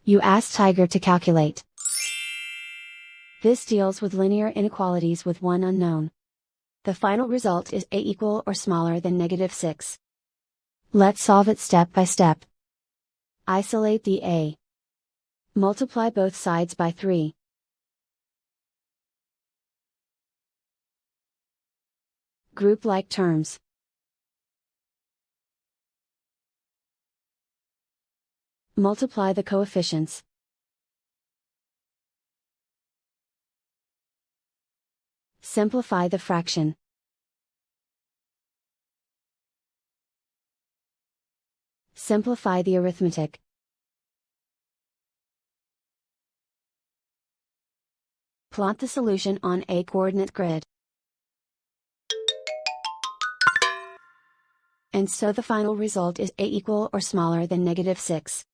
You ask Tiger to calculate. This deals with linear inequalities with one unknown. The final result is a equal or smaller than -6. Let's solve it step by step. Isolate the a. Multiply both sides by 3. Group like terms. Multiply the coefficients. Simplify the fraction. Simplify the arithmetic. Plot the solution on a coordinate grid. And so the final result is a equal or smaller than -6.